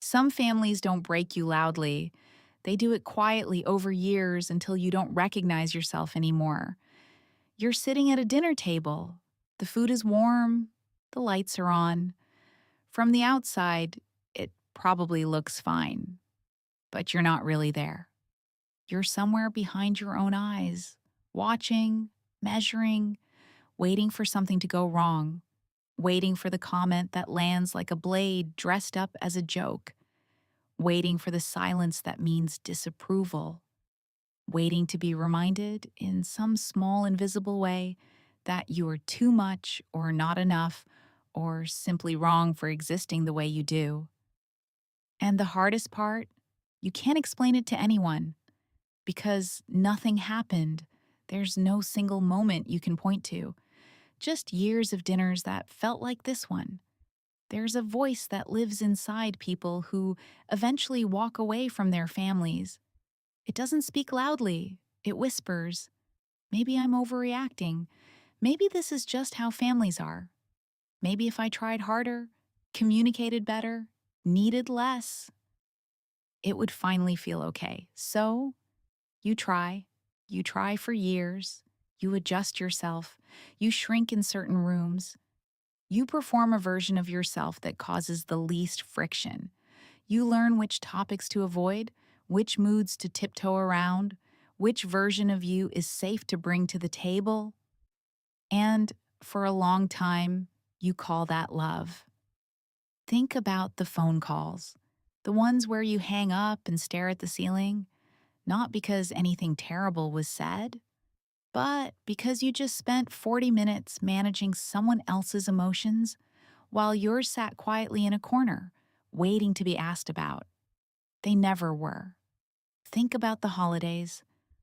Some families don't break you loudly. They do it quietly over years until you don't recognize yourself anymore. You're sitting at a dinner table. The food is warm. The lights are on. From the outside, it probably looks fine, but you're not really there. You're somewhere behind your own eyes, watching, measuring, waiting for something to go wrong, waiting for the comment that lands like a blade dressed up as a joke, waiting for the silence that means disapproval, waiting to be reminded in some small invisible way that you are too much or not enough or simply wrong for existing the way you do. And the hardest part, you can't explain it to anyone because nothing happened. There's no single moment you can point to, just years of dinners that felt like this one. There's a voice that lives inside people who eventually walk away from their families. It doesn't speak loudly, it whispers. Maybe I'm overreacting. Maybe this is just how families are. Maybe if I tried harder, communicated better, needed less, it would finally feel okay. So, you try. You try for years. You adjust yourself. You shrink in certain rooms. You perform a version of yourself that causes the least friction. You learn which topics to avoid, which moods to tiptoe around, which version of you is safe to bring to the table. And for a long time, you call that love. Think about the phone calls, the ones where you hang up and stare at the ceiling, not because anything terrible was said, but because you just spent 40 minutes managing someone else's emotions while yours sat quietly in a corner, waiting to be asked about. They never were. Think about the holidays,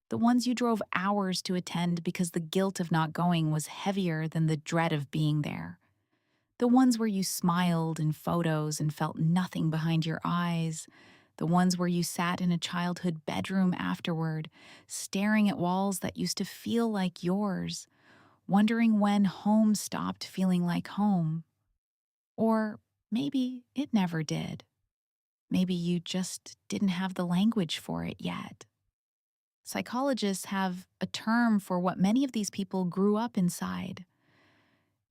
the ones you drove hours to attend because the guilt of not going was heavier than the dread of being there. The ones where you smiled in photos and felt nothing behind your eyes. The ones where you sat in a childhood bedroom afterward, staring at walls that used to feel like yours, wondering when home stopped feeling like home. Or maybe it never did. Maybe you just didn't have the language for it yet. Psychologists have a term for what many of these people grew up inside: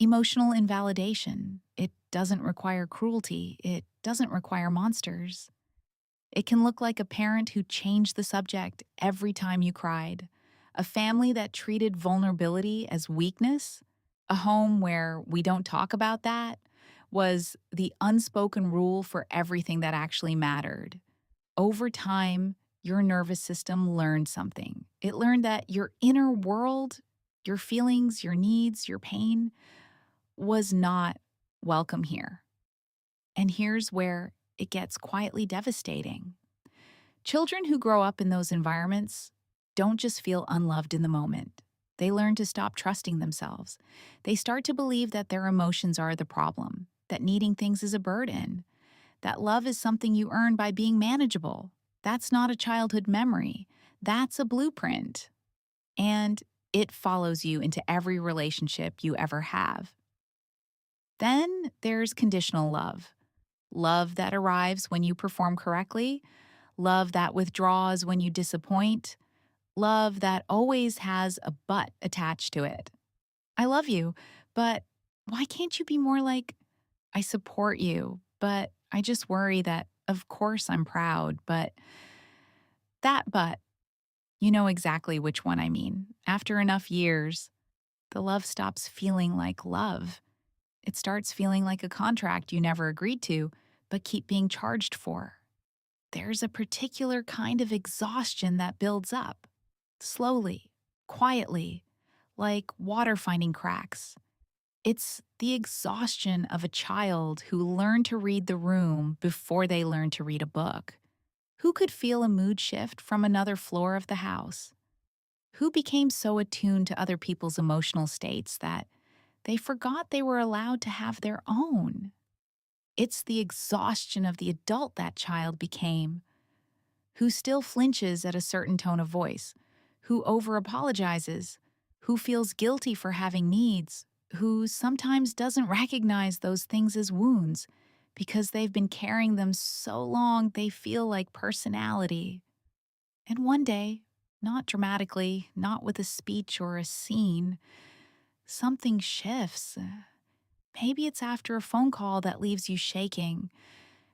emotional invalidation. It doesn't require cruelty, it doesn't require monsters. It can look like a parent who changed the subject every time you cried, a family that treated vulnerability as weakness, a home where we don't talk about that was the unspoken rule for everything that actually mattered. Over time, your nervous system learned something. It learned that your inner world, your feelings, your needs, your pain, was not welcome here. And here's where it gets quietly devastating. Children who grow up in those environments don't just feel unloved in the moment. They learn to stop trusting themselves. They start to believe that their emotions are the problem, that needing things is a burden, that love is something you earn by being manageable. That's not a childhood memory. That's a blueprint. And it follows you into every relationship you ever have. Then there's conditional love. Love that arrives when you perform correctly, love that withdraws when you disappoint, love that always has a but attached to it. I love you, but why can't you be more like, I support you, but I just worry that, of course, I'm proud, but that but, you know exactly which one I mean. After enough years, the love stops feeling like love. It starts feeling like a contract you never agreed to, but keep being charged for. There's a particular kind of exhaustion that builds up, slowly, quietly, like water finding cracks. It's the exhaustion of a child who learned to read the room before they learned to read a book. Who could feel a mood shift from another floor of the house? Who became so attuned to other people's emotional states that they forgot they were allowed to have their own? It's the exhaustion of the adult that child became, who still flinches at a certain tone of voice, who over-apologizes, who feels guilty for having needs, who sometimes doesn't recognize those things as wounds because they've been carrying them so long they feel like personality. And one day, not dramatically, not with a speech or a scene, something shifts. Maybe it's after a phone call that leaves you shaking.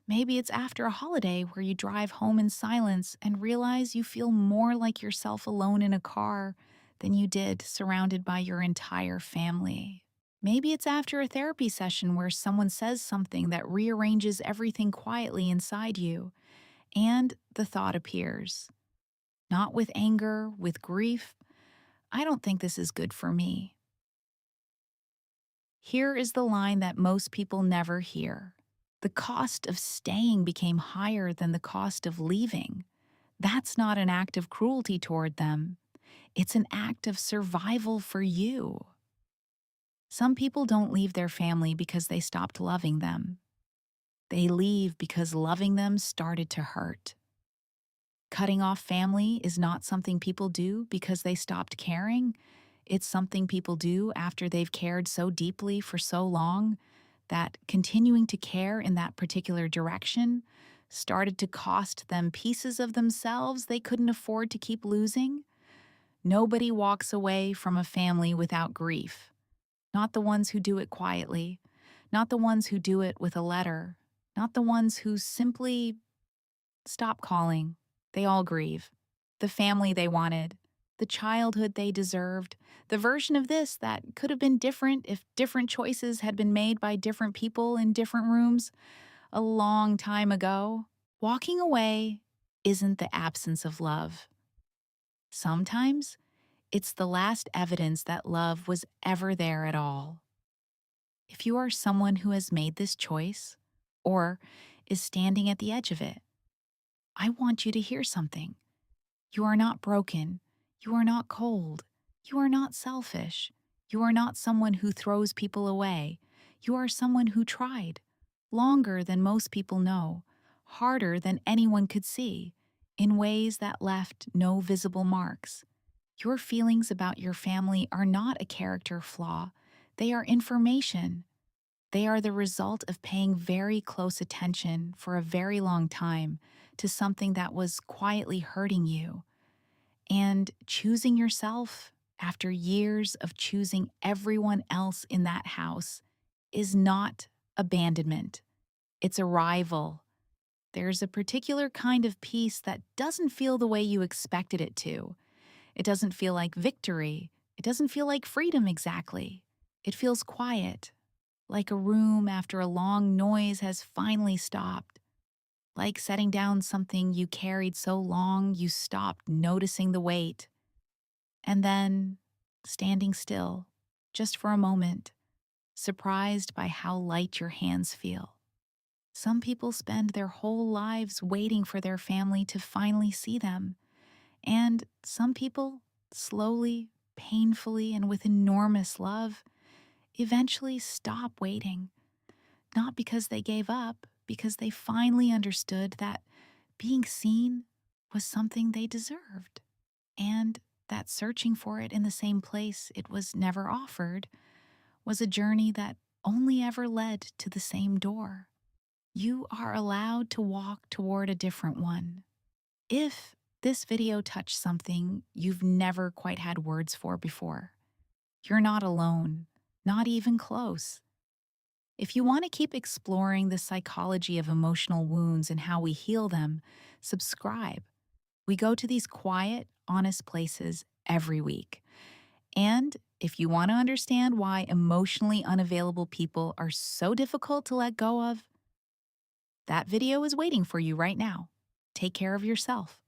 Maybe it's after a holiday where you drive home in silence and realize you feel more like yourself alone in a car than you did surrounded by your entire family. Maybe it's after a therapy session where someone says something that rearranges everything quietly inside you, and the thought appears. Not with anger, with grief. I don't think this is good for me. Here is the line that most people never hear. The cost of staying became higher than the cost of leaving. That's not an act of cruelty toward them. It's an act of survival for you. Some people don't leave their family because they stopped loving them. They leave because loving them started to hurt. Cutting off family is not something people do because they stopped caring. It's something people do after they've cared so deeply for so long that continuing to care in that particular direction started to cost them pieces of themselves they couldn't afford to keep losing. Nobody walks away from a family without grief. Not the ones who do it quietly, not the ones who do it with a letter, not the ones who simply stop calling. They all grieve. The family they wanted, the childhood they deserved, the version of this that could have been different if different choices had been made by different people in different rooms a long time ago. Walking away isn't the absence of love. Sometimes it's the last evidence that love was ever there at all. If you are someone who has made this choice or is standing at the edge of it, I want you to hear something. You are not broken. You are not cold. You are not selfish. You are not someone who throws people away. You are someone who tried, longer than most people know, harder than anyone could see, in ways that left no visible marks. Your feelings about your family are not a character flaw. They are information. They are the result of paying very close attention for a very long time to something that was quietly hurting you. And choosing yourself after years of choosing everyone else in that house is not abandonment. It's arrival. There's a particular kind of peace that doesn't feel the way you expected it to. It doesn't feel like victory. It doesn't feel like freedom exactly. It feels quiet, like a room after a long noise has finally stopped. Like setting down something you carried so long you stopped noticing the weight. And then standing still, just for a moment, surprised by how light your hands feel. Some people spend their whole lives waiting for their family to finally see them. And some people, slowly, painfully, and with enormous love, eventually stop waiting. Not because they gave up, because they finally understood that being seen was something they deserved, and that searching for it in the same place it was never offered was a journey that only ever led to the same door. You are allowed to walk toward a different one. If this video touched something you've never quite had words for before, you're not alone, not even close. If you want to keep exploring the psychology of emotional wounds and how we heal them, subscribe. We go to these quiet, honest places every week. And if you want to understand why emotionally unavailable people are so difficult to let go of, that video is waiting for you right now. Take care of yourself.